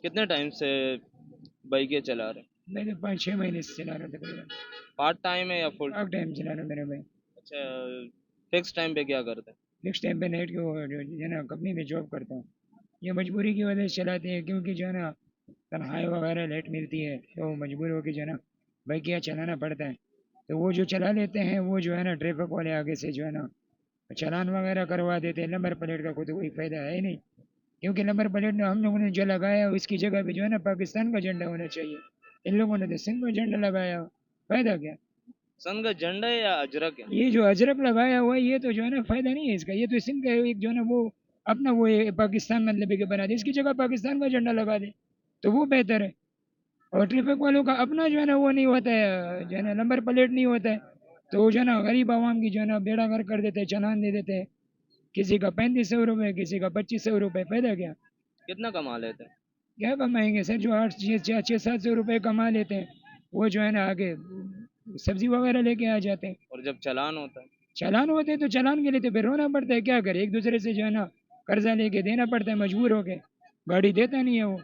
کتنے ٹائم سے بائکیں چلا رہے ہیں؟ میں تو 5-6 مہینے سے چلا رہا ہوں تقریباً. پارٹ ٹائم ہے یا فل؟ پارٹ ٹائم چلا رہا ہوں میرے بھائی. اچھا، فکس ٹائم پہ کیا کرتے ہیں؟ نیکسٹ ٹائم پہ نائٹ کو جو ہے نا کمپنی میں جاب کرتا ہوں. یہ مجبوری کی وجہ سے چلاتے ہیں کیونکہ جو ہے نا تنخواہیں وغیرہ لیٹ ملتی ہے تو مجبور ہو کے جو ہے نا بائکیاں چلانا پڑتا ہے. تو وہ جو چلا لیتے ہیں وہ جو ہے نا ٹریفک والے آگے سے جو ہے نا چلان وغیرہ کروا دیتے ہیں. نمبر پلیٹ کا کوئی فائدہ ہے ہی نہیں کیونکہ نمبر پلیٹ نے ہم لوگوں نے جو لگایا اس کی جگہ پہ جو ہے نا پاکستان کا جھنڈا ہونا چاہیے. ان لوگوں نے تو سندھ کا جھنڈا لگایا. فائدہ کیا؟ سن کا جھنڈا ہے یا اجرک ہے؟ یہ جو اجرک لگایا ہوا ہے یہ تو جو ہے نا فائدہ نہیں ہے اس کا. یہ تو سندھ کا ایک جو ہے نا وہ اپنا وہ پاکستان مطلب کہ بنا دے. اس کی جگہ پاکستان کا جھنڈا لگا دے تو وہ بہتر ہے. اور ٹریفک والوں کا اپنا جو ہے نا وہ نہیں ہوتا ہے جو ہے نا نمبر پلیٹ نہیں ہوتا ہے تو وہ جو ہے نا غریب عوام کی جو ہے نا بیڑا گھر کر دیتے ہیں. چلان دے دیتے ہیں. کسی کا 3500 روپے کسی کا 2500 روپے. فائدہ کیا؟ کتنا کما لیتے ہیں؟ کیا کمائیں گے سر؟ جو 800-700 روپے کما لیتے ہیں وہ جو ہے نا آگے سبزی وغیرہ لے کے آ جاتے ہیں. اور جب چلان ہوتا ہے؟ چلان ہوتے ہیں تو چلان کے لیے تو پھر رونا پڑتا ہے. کیا کرے؟ ایک دوسرے سے جو ہے نا قرضہ لے کے دینا پڑتا ہے مجبور ہو کے. گاڑی دیتا نہیں ہے وہ.